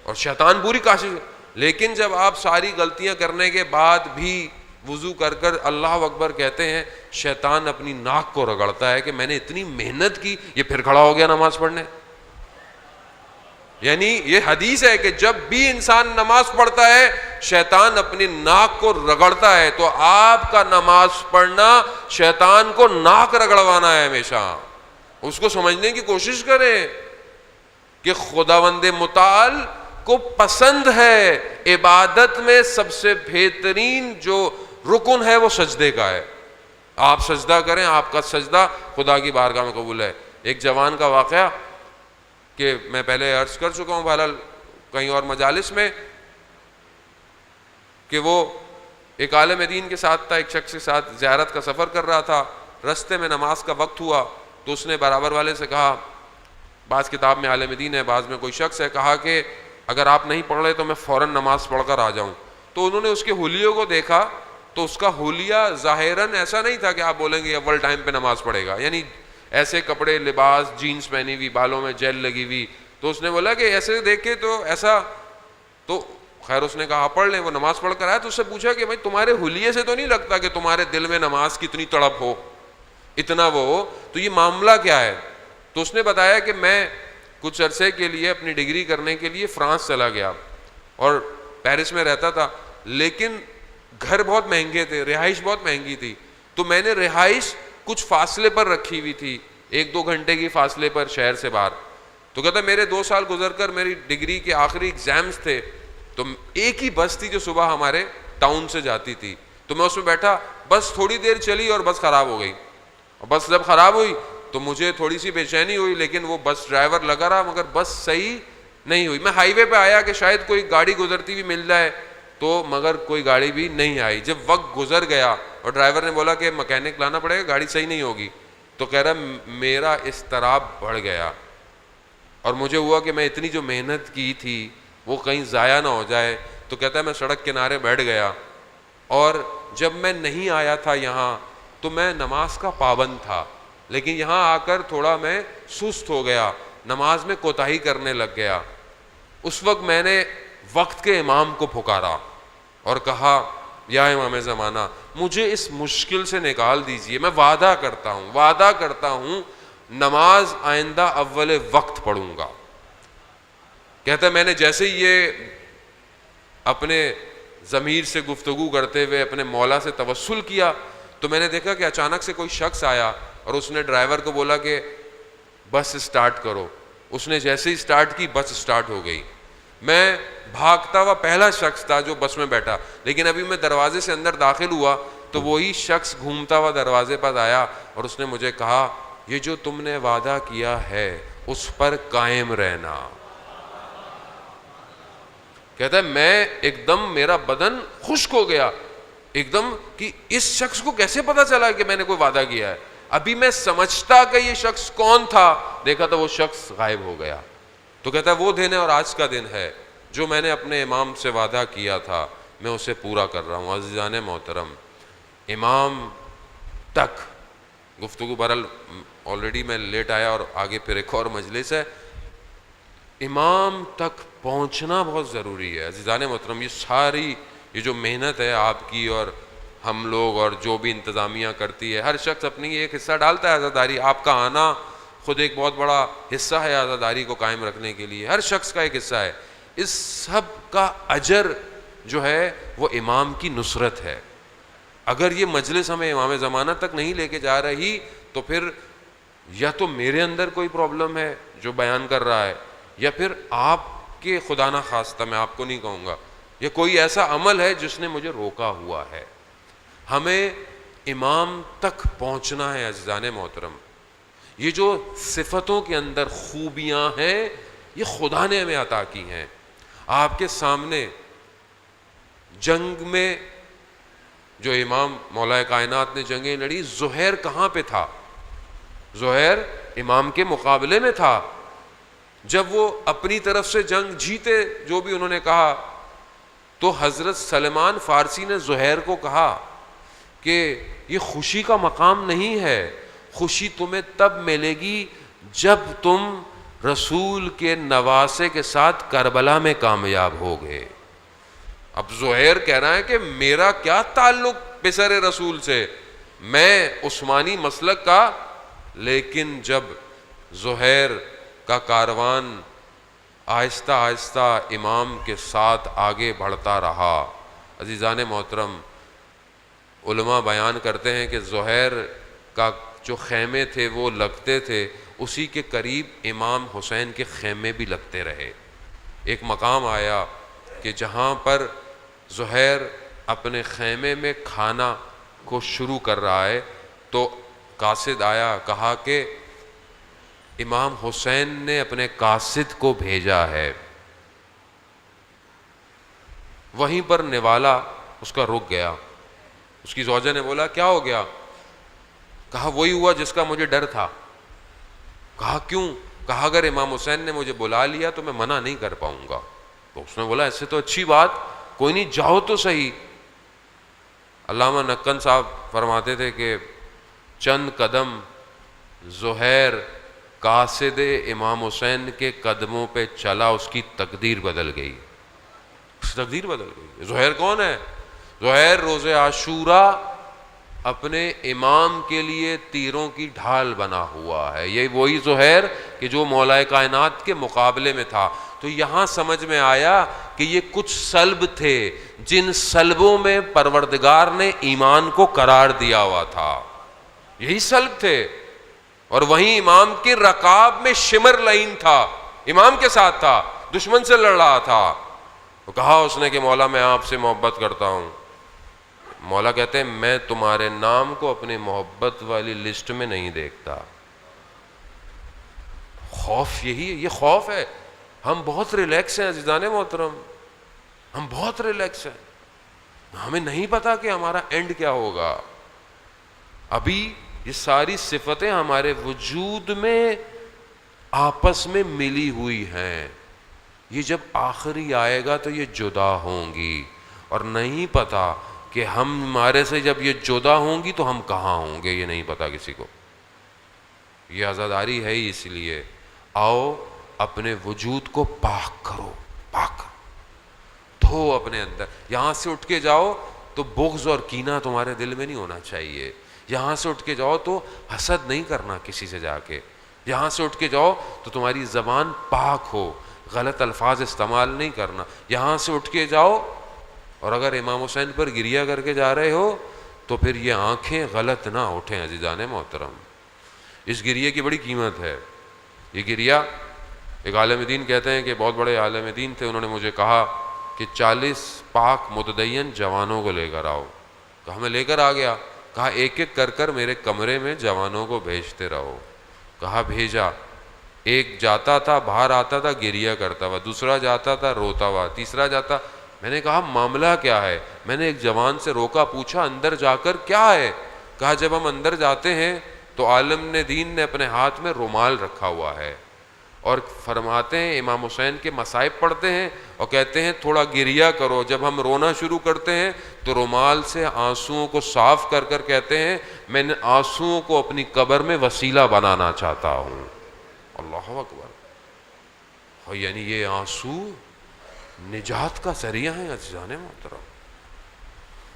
Speaker 1: اور شیطان پوری کوشش. لیکن جب آپ ساری غلطیاں کرنے کے بعد بھی وضو کر کر اللہ اکبر کہتے ہیں، شیطان اپنی ناک کو رگڑتا ہے کہ میں نے اتنی محنت کی، یہ پھر کھڑا ہو گیا نماز پڑھنے. یعنی یہ حدیث ہے کہ جب بھی انسان نماز پڑھتا ہے شیطان اپنی ناک کو رگڑتا ہے. تو آپ کا نماز پڑھنا شیطان کو ناک رگڑوانا ہے. ہمیشہ اس کو سمجھنے کی کوشش کریں کہ خداوند متعال کو پسند ہے عبادت میں سب سے بہترین جو رکن ہے وہ سجدے کا ہے. آپ سجدہ کریں، آپ کا سجدہ خدا کی بارگاہ میں قبول ہے. ایک جوان کا واقعہ کہ میں پہلے عرض کر چکا ہوں بہرحال کہیں اور مجالس میں، کہ وہ ایک عالم دین کے ساتھ تھا، ایک شخص کے ساتھ زیارت کا سفر کر رہا تھا. رستے میں نماز کا وقت ہوا تو اس نے برابر والے سے کہا، بعض کتاب میں عالم دین ہے بعض میں کوئی شخص ہے، کہا کہ اگر آپ نہیں پڑھ رہے تو میں فوراً نماز پڑھ کر آ جاؤں. تو انہوں نے اس کے حلیوں کو دیکھا تو اس کا حلیہ ظاہراً ایسا نہیں تھا کہ آپ بولیں گے اول ٹائم پہ نماز پڑھے گا، یعنی ایسے کپڑے لباس جینس پہنی ہوئی، بالوں میں جیل لگی ہوئی. تو اس نے بولا کہ ایسے دیکھے تو ایسا، تو خیر اس نے کہا پڑھ لیں. وہ نماز پڑھ کر آیا تو اس سے پوچھا کہ بھائی تمہارے حلیے سے تو نہیں لگتا کہ تمہارے دل میں نماز کی اتنی تڑپ ہو، اتنا وہ ہو، تو یہ معاملہ کیا ہے؟ تو اس نے بتایا کہ میں کچھ عرصے کے لیے اپنی ڈگری کرنے کے لیے فرانس چلا گیا اور پیرس میں رہتا تھا، لیکن گھر بہت مہنگے تھے، رہائش بہت مہنگی تھی. تو میں نے رہائش کچھ فاصلے پر رکھی ہوئی تھی، 1-2 گھنٹے کی فاصلے پر شہر سے باہر. تو کہتا میرے 2 سال گزر کر میری ڈگری کے آخری ایگزامز تھے، تو ایک ہی بس تھی جو صبح ہمارے ٹاؤن سے جاتی تھی. تو میں اس میں بیٹھا، بس تھوڑی دیر چلی اور بس خراب ہو گئی. اور بس جب خراب ہوئی تو مجھے تھوڑی سی بے چینی ہوئی، لیکن وہ بس ڈرائیور لگا رہا مگر بس صحیح نہیں ہوئی. میں ہائی وے پہ آیا کہ شاید کوئی گاڑی گزرتی ہوئی مل جائے، تو مگر کوئی گاڑی بھی نہیں آئی. جب وقت گزر گیا اور ڈرائیور نے بولا کہ مکینک لانا پڑے گا، گاڑی صحیح نہیں ہوگی، تو کہہ رہا میرا اضطراب بڑھ گیا اور مجھے ہوا کہ میں اتنی جو محنت کی تھی وہ کہیں ضائع نہ ہو جائے. تو کہتا ہے میں سڑک کنارے بیٹھ گیا، اور جب میں نہیں آیا تھا یہاں تو میں نماز کا پابند تھا، لیکن یہاں آ کر تھوڑا میں سست ہو گیا، نماز میں کوتاہی کرنے لگ گیا. اس وقت میں نے وقت کے امام کو پکارا اور کہا یا امام زمانہ مجھے اس مشکل سے نکال دیجئے، میں وعدہ کرتا ہوں نماز آئندہ اول وقت پڑھوں گا. کہتا ہے میں نے جیسے ہی یہ اپنے ضمیر سے گفتگو کرتے ہوئے اپنے مولا سے توسل کیا تو میں نے دیکھا کہ اچانک سے کوئی شخص آیا اور اس نے ڈرائیور کو بولا کہ بس اسٹارٹ کرو. اس نے جیسے ہی اسٹارٹ کی بس اسٹارٹ ہو گئی. میں بھاگتا ہوا پہلا شخص تھا جو بس میں بیٹھا، لیکن ابھی میں دروازے سے اندر داخل ہوا تو وہی شخص گھومتا ہوا دروازے پر آیا اور اس نے مجھے کہا یہ جو تم نے وعدہ کیا ہے اس پر قائم رہنا. کہتا ہے میں ایک دم میرا بدن خشک ہو گیا ایک دم کہ اس شخص کو کیسے پتا چلا کہ میں نے کوئی وعدہ کیا ہے. ابھی میں سمجھتا کہ یہ شخص کون تھا، دیکھا تو وہ شخص غائب ہو گیا. تو کہتا ہے وہ دن ہے اور آج کا دن ہے جو میں نے اپنے امام سے وعدہ کیا تھا میں اسے پورا کر رہا ہوں. عزیزان محترم، امام تک گفتگو برحال آلریڈی میں لیٹ آیا اور آگے پھر ایک اور مجلس ہے. امام تک پہنچنا بہت ضروری ہے. عزیزان محترم، یہ جو محنت ہے آپ کی اور ہم لوگ اور جو بھی انتظامیہ کرتی ہے، ہر شخص اپنی ایک حصہ ڈالتا ہے عزاداری. آپ کا آنا خود ایک بہت بڑا حصہ ہے عزاداری کو قائم رکھنے کے لیے، ہر شخص کا ایک حصہ ہے. اس سب کا اجر جو ہے وہ امام کی نصرت ہے. اگر یہ مجلس ہمیں امام زمانہ تک نہیں لے کے جا رہی تو پھر یا تو میرے اندر کوئی پرابلم ہے جو بیان کر رہا ہے، یا پھر آپ کے خدا نہ خواستہ، میں آپ کو نہیں کہوں گا، یا کوئی ایسا عمل ہے جس نے مجھے روکا ہوا ہے. ہمیں امام تک پہنچنا ہے. عزیزان محترم، یہ جو صفتوں کے اندر خوبیاں ہیں یہ خدا نے ہمیں عطا کی ہیں. آپ کے سامنے جنگ میں جو امام مولا کائنات نے جنگیں لڑی، زہیر کہاں پہ تھا؟ زہیر امام کے مقابلے میں تھا. جب وہ اپنی طرف سے جنگ جیتے جو بھی انہوں نے کہا، تو حضرت سلمان فارسی نے زہیر کو کہا کہ یہ خوشی کا مقام نہیں ہے، خوشی تمہیں تب ملے گی جب تم رسول کے نواسے کے ساتھ کربلا میں کامیاب ہوگے۔ اب زہیر کہہ رہا ہے کہ میرا کیا تعلق پسر رسول سے، میں عثمانی مسلک کا، لیکن جب زہیر کا کاروان آہستہ آہستہ امام کے ساتھ آگے بڑھتا رہا، عزیزان محترم، علماء بیان کرتے ہیں کہ زہیر کا جو خیمے تھے وہ لگتے تھے، اسی کے قریب امام حسین کے خیمے بھی لگتے رہے۔ ایک مقام آیا کہ جہاں پر زہیر اپنے خیمے میں کھانا کو شروع کر رہا ہے، تو قاصد آیا، کہا کہ امام حسین نے اپنے قاصد کو بھیجا ہے۔ وہیں پر نوالا اس کا رک گیا۔ اس کی زوجہ نے بولا کیا ہو گیا؟ کہا وہی ہوا جس کا مجھے ڈر تھا۔ کہا کیوں؟ کہا اگر امام حسین نے مجھے بلا لیا تو میں منع نہیں کر پاؤں گا۔ تو اس نے بولا ایسے تو اچھی بات، کوئی نہیں جاؤ تو صحیح۔ علامہ نقن صاحب فرماتے تھے کہ چند قدم زہیر قاصد امام حسین کے قدموں پہ چلا، اس کی تقدیر بدل گئی، اس کی تقدیر بدل گئی۔ زہیر کون ہے؟ زہیر روز عاشوراء اپنے امام کے لیے تیروں کی ڈھال بنا ہوا ہے۔ یہ وہی زہیر کہ جو مولا کائنات کے مقابلے میں تھا۔ تو یہاں سمجھ میں آیا کہ یہ کچھ سلب تھے جن سلبوں میں پروردگار نے ایمان کو قرار دیا ہوا تھا، یہی سلب تھے۔ اور وہیں امام کے رکاب میں شمر لعین تھا، امام کے ساتھ تھا، دشمن سے لڑ رہا تھا۔ تو کہا اس نے کہ مولا میں آپ سے محبت کرتا ہوں۔ مولا کہتے ہیں میں تمہارے نام کو اپنی محبت والی لسٹ میں نہیں دیکھتا۔ خوف یہی ہے، یہ خوف ہے۔ ہم بہت ریلیکس ہیں عزیزان محترم، ہم بہت ریلیکس ہیں، ہمیں نہیں پتا کہ ہمارا اینڈ کیا ہوگا۔ ابھی یہ ساری صفتیں ہمارے وجود میں آپس میں ملی ہوئی ہیں، یہ جب آخری آئے گا تو یہ جدا ہوں گی، اور نہیں پتا کہ ہمارے سے جب یہ جدا ہوں گی تو ہم کہاں ہوں گے، یہ نہیں پتا کسی کو۔ یہ عزاداری ہے ہی اس لیے آؤ اپنے وجود کو پاک کرو، پاک کرو، دھو اپنے اندر۔ یہاں سے اٹھ کے جاؤ تو بغض اور کینہ تمہارے دل میں نہیں ہونا چاہیے۔ یہاں سے اٹھ کے جاؤ تو حسد نہیں کرنا کسی سے جا کے۔ یہاں سے اٹھ کے جاؤ تو تمہاری زبان پاک ہو، غلط الفاظ استعمال نہیں کرنا۔ یہاں سے اٹھ کے جاؤ، اور اگر امام حسین پر گریہ کر کے جا رہے ہو تو پھر یہ آنکھیں غلط نہ اٹھیں عزیزان محترم۔ اس گریہ کی بڑی قیمت ہے۔ یہ گریہ ایک عالم دین کہتے ہیں کہ بہت بڑے عالم دین تھے، انہوں نے مجھے کہا کہ 40 پاک متدین جوانوں کو لے کر آؤ۔ کہا میں لے کر آ گیا۔ کہا ایک ایک کر کر میرے کمرے میں جوانوں کو بھیجتے رہو۔ کہا بھیجا۔ ایک جاتا تھا باہر آتا تھا گریہ کرتا ہوا، دوسرا جاتا تھا روتا ہوا، تیسرا جاتا۔ میں نے کہا معاملہ کیا ہے؟ میں نے ایک جوان سے روکا، پوچھا اندر جا کر کیا ہے؟ کہا جب ہم اندر جاتے ہیں تو عالم دین نے اپنے ہاتھ میں رومال رکھا ہوا ہے، اور فرماتے ہیں امام حسین کے مصائب پڑھتے ہیں اور کہتے ہیں تھوڑا گریہ کرو۔ جب ہم رونا شروع کرتے ہیں تو رومال سے آنسوؤں کو صاف کر کر کہتے ہیں میں نے آنسوؤں کو اپنی قبر میں وسیلہ بنانا چاہتا ہوں۔ اللہ اکبر۔ یعنی یہ آنسو نجات کا ذریعہ ہیں عزیزان محترم۔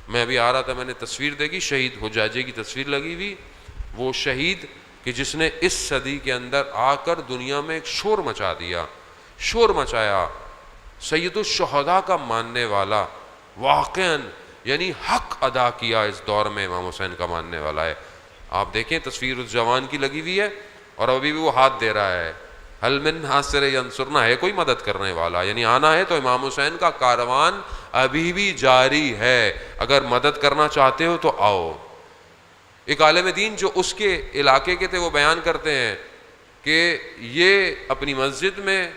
Speaker 1: میں ابھی آ رہا تھا، میں نے تصویر دیکھی، شہید حجاجے کی تصویر لگی ہوئی، وہ شہید کہ جس نے اس صدی کے اندر آ کر دنیا میں ایک شور مچا دیا، شور مچایا، سید الشہداء کا ماننے والا، واقعاً یعنی حق ادا کیا اس دور میں امام حسین کا ماننے والا ہے۔ آپ دیکھیں تصویر اس جوان کی لگی ہوئی ہے اور ابھی بھی وہ ہاتھ دے رہا ہے، حل من ناصر ینصرنا، ہے کوئی مدد کرنے والا؟ یعنی آنا ہے تو امام حسین کا کاروان ابھی بھی جاری ہے، اگر مدد کرنا چاہتے ہو تو آؤ۔ ایک عالم دین جو اس کے علاقے کے تھے وہ بیان کرتے ہیں کہ یہ اپنی مسجد میں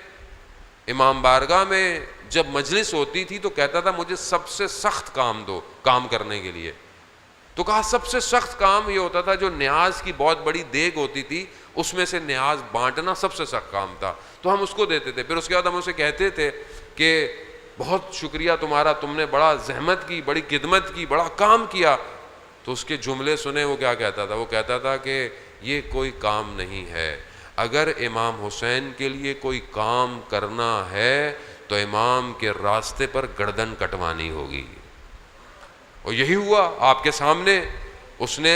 Speaker 1: امام بارگاہ میں جب مجلس ہوتی تھی تو کہتا تھا مجھے سب سے سخت کام دو کام کرنے کے لیے۔ تو تو کہا سب سے سخت کام یہ ہوتا تھا، جو نیاز کی بہت بڑی دیگ ہوتی تھی اس میں سے نیاز بانٹنا سب سے سخت کام تھا، تو ہم اس کو دیتے تھے. پھر اس کے بعد ہم اسے کہتے تھے کہ بہت شکریہ تمہارا، تم نے بڑا زحمت کی، بڑی خدمت کی، بڑا کام کیا. تو اس کے جملے سنے وہ کیا کہتا تھا؟ وہ کہتا تھا کہ یہ کوئی کام نہیں ہے، اگر امام حسین کے لیے کوئی کام کرنا ہے تو امام کے راستے پر گردن کٹوانی ہوگی. اور یہی ہوا آپ کے سامنے. اس نے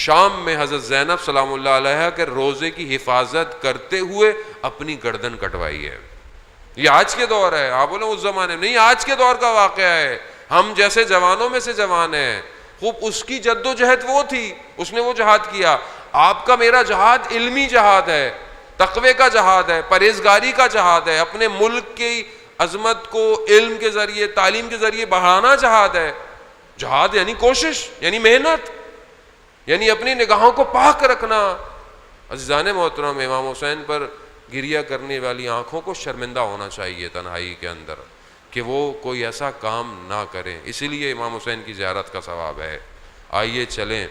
Speaker 1: شام میں حضرت زینب سلام اللہ علیہا کے روزے کی حفاظت کرتے ہوئے اپنی گردن کٹوائی ہے. یہ آج کے دور ہے، آپ بولیں اس زمانے میں نہیں، آج کے دور کا واقعہ ہے. ہم جیسے جوانوں میں سے جوان ہیں. خوب اس کی جد و جہد وہ تھی، اس نے وہ جہاد کیا. آپ کا میرا جہاد علمی جہاد ہے، تقوی کا جہاد ہے، پرہیزگاری کا جہاد ہے، اپنے ملک کی عظمت کو علم کے ذریعے، تعلیم کے ذریعے بڑھانا جہاد ہے. جہاد یعنی کوشش، یعنی محنت، یعنی اپنی نگاہوں کو پاک رکھنا. عزیزان محترم، امام حسین پر گریہ کرنے والی آنکھوں کو شرمندہ ہونا چاہیے تنہائی کے اندر کہ وہ کوئی ایسا کام نہ کریں. اسی لیے امام حسین کی زیارت کا ثواب ہے. آئیے چلیں،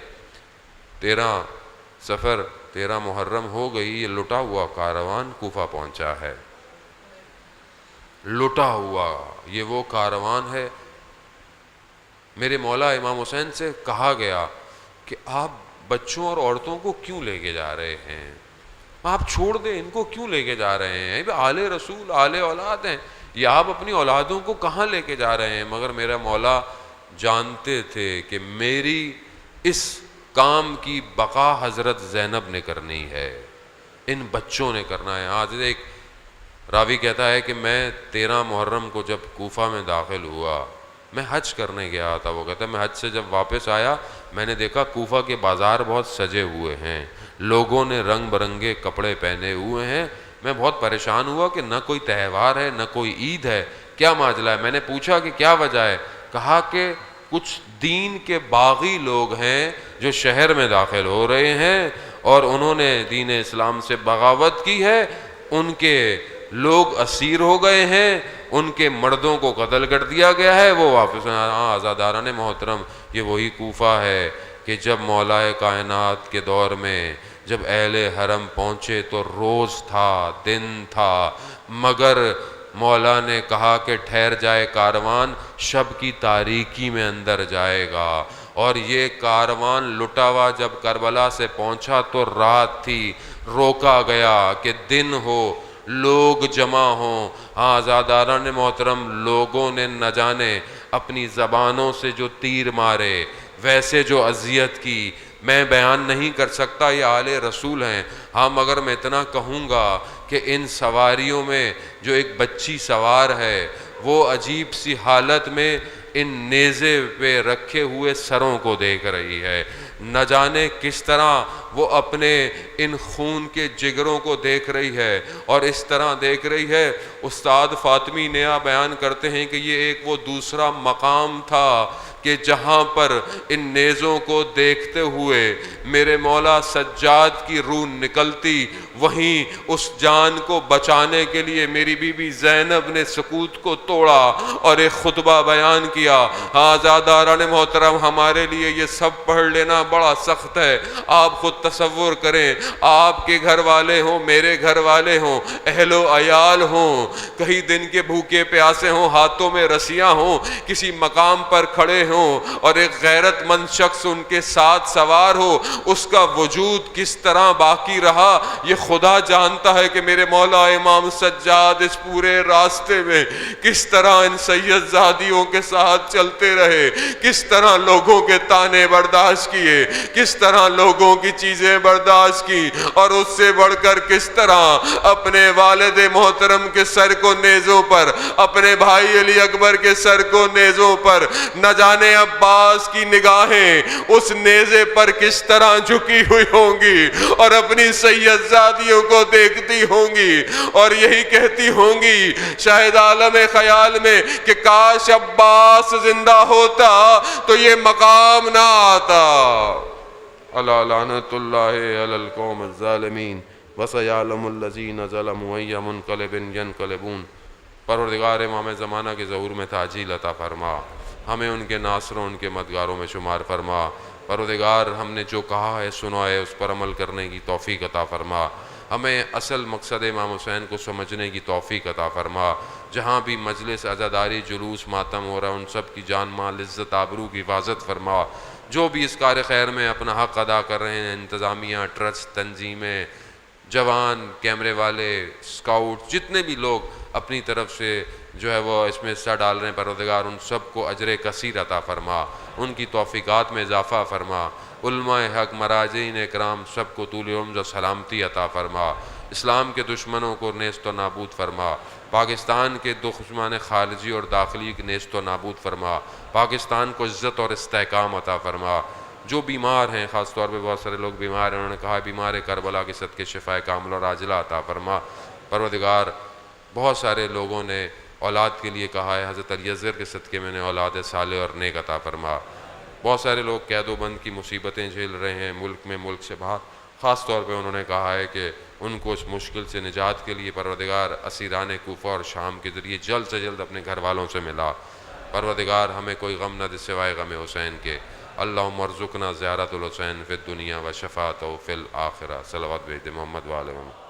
Speaker 1: 13 محرم ہو گئی. یہ لٹا ہوا کاروان کوفہ پہنچا ہے. لٹا ہوا یہ وہ کاروان ہے. میرے مولا امام حسین سے کہا گیا کہ آپ بچوں اور عورتوں کو کیوں لے کے جا رہے ہیں؟ آپ چھوڑ دیں، ان کو کیوں لے کے جا رہے ہیں؟ آل رسول، آل اولاد ہیں، یہ آپ اپنی اولادوں کو کہاں لے کے جا رہے ہیں؟ مگر میرا مولا جانتے تھے کہ میری اس کام کی بقا حضرت زینب نے کرنی ہے، ان بچوں نے کرنا ہے. آج ایک راوی کہتا ہے کہ میں 13 محرم کو جب کوفہ میں داخل ہوا، میں حج کرنے گیا تھا. وہ کہتا ہے میں حج سے جب واپس آیا میں نے دیکھا کوفہ کے بازار بہت سجے ہوئے ہیں، لوگوں نے رنگ برنگے کپڑے پہنے ہوئے ہیں. میں بہت پریشان ہوا کہ نہ کوئی تہوار ہے نہ کوئی عید ہے، کیا معاملہ ہے؟ میں نے پوچھا کہ کیا وجہ ہے؟ کہا کہ کچھ دین کے باغی لوگ ہیں جو شہر میں داخل ہو رہے ہیں اور انہوں نے دین اسلام سے بغاوت کی ہے، ان کے لوگ اسیر ہو گئے ہیں، ان کے مردوں کو قتل کر دیا گیا ہے، وہ واپس. ہاں عزاداران محترم، یہ وہی کوفہ ہے کہ جب مولا کائنات کے دور میں جب اہل حرم پہنچے تو روز تھا، دن تھا، مگر مولا نے کہا کہ ٹھہر جائے کاروان، شب کی تاریکی میں اندر جائے گا. اور یہ کاروان لٹا ہوا جب کربلا سے پہنچا تو رات تھی، روکا گیا کہ دن ہو، لوگ جمع ہوں. ہاں عزاداران محترم، لوگوں نے نہ جانے اپنی زبانوں سے جو تیر مارے، ویسے جو اذیت کی، میں بیان نہیں کر سکتا، یہ آل رسول ہیں. ہاں مگر میں اتنا کہوں گا کہ ان سواریوں میں جو ایک بچی سوار ہے وہ عجیب سی حالت میں ان نیزے پہ رکھے ہوئے سروں کو دیکھ رہی ہے. نہ جانے کس طرح وہ اپنے ان خون کے جگروں کو دیکھ رہی ہے اور اس طرح دیکھ رہی ہے. استاد فاطمی نیا بیان کرتے ہیں کہ یہ ایک وہ دوسرا مقام تھا کہ جہاں پر ان نیزوں کو دیکھتے ہوئے میرے مولا سجاد کی روح نکلتی، وہیں اس جان کو بچانے کے لیے میری بی بی زینب نے سکوت کو توڑا اور ایک خطبہ بیان کیا. آزاداران محترم، ہمارے لیے یہ سب پڑھ لینا بڑا سخت ہے. آپ خود تصور کریں، آپ کے گھر والے ہوں، میرے گھر والے ہوں، اہل و عیال ہوں، کئی دن کے بھوکے پیاسے ہوں، ہاتھوں میں رسیاں ہوں، کسی مقام پر کھڑے ہوں اور ایک غیرت مند شخص ان کے ساتھ سوار ہو، اس کا وجود کس طرح باقی رہا یہ خدا جانتا ہے. کہ میرے مولا امام سجاد اس پورے راستے میں کس طرح ان سید زادیوں کے ساتھ چلتے رہے، کس طرح لوگوں کے تانے برداشت کیے، کس طرح لوگوں کی چیزیں برداشت کی، اور اس سے بڑھ کر کس طرح اپنے والد محترم کے سر کو نیزوں پر، اپنے بھائی علی اکبر کے سر کو نیزوں پر، نہ جانے عباس کی نگاہیں اس نیزے پر کس طرح جھکی ہوئی ہوں گی اور اپنی سید زادیوں کو دیکھتی ہوں گی اور یہی کہتی ہوں گی شاید عالم خیال میں کہ کاش عباس زندہ ہوتا تو یہ مقام نہ آتا. الا لعنت اللہ علی القوم الظالمین وسیعلم الذین ظلموا ای منقلب ینقلبون. پروردگار امام زمانہ کے ظہور میں تعجیل عطا فرما. ہمیں ان کے ناصروں ان کے مددگاروں میں شمار فرما۔ پروردگار ہم نے جو کہا ہے سنا ہے اس پر عمل کرنے کی توفیق عطا فرما۔ ہمیں اصل مقصد امام حسین کو سمجھنے کی توفیق عطا فرما۔ جہاں بھی مجلس عزاداری جلوس ماتم ہو رہا ہے ان سب کی جان مال عزت آبرو کی حفاظت فرما۔ جو بھی اس کار خیر میں اپنا حق ادا کر رہے ہیں، انتظامیہ، ٹرسٹ، تنظیمیں، جوان، کیمرے والے، اسکاؤٹ، جتنے بھی لوگ اپنی طرف سے جو ہے وہ اس میں حصہ ڈال رہے ہیں، پروردگار ان سب کو اجر کثیر عطا فرما، ان کی توفیقات میں اضافہ فرما۔ علماء حق، مراجعین اکرام سب کو طول عمر و سلامتی عطا فرما۔ اسلام کے دشمنوں کو نیست و نابود فرما۔ پاکستان کے دشمن خارجی اور داخلی کی نیست و نابود فرما۔ پاکستان کو عزت اور استحکام عطا فرما۔ جو بیمار ہیں، خاص طور پہ بہت سارے لوگ بیمار ہیں، انہوں نے کہا بیمار کربلا کے صدقے شفائے کاملہ اور عاجلہ عطا فرما۔ پروردگار بہت سارے لوگوں نے اولاد کے لیے کہا ہے، حضرت علی اصغر کے صدقے میں نے اولاد صالح اور نیک عطا فرما۔ بہت سارے لوگ قید و بند کی مصیبتیں جھیل رہے ہیں، ملک میں، ملک سے باہر، خاص طور پہ انہوں نے کہا ہے کہ ان کو اس مشکل سے نجات کے لیے پروردگار اسیران کوفہ اور شام کے ذریعے جلد سے جلد اپنے گھر والوں سے ملا۔ پروردگار ہمیں کوئی غم نہ دے سوائے غم حسین کے۔ اللہم ارزقنا زیارت الحسین فی الدنیا و شفاعتہ فی الآخرہ۔ صلوات بھیج دے محمد و آل محمد۔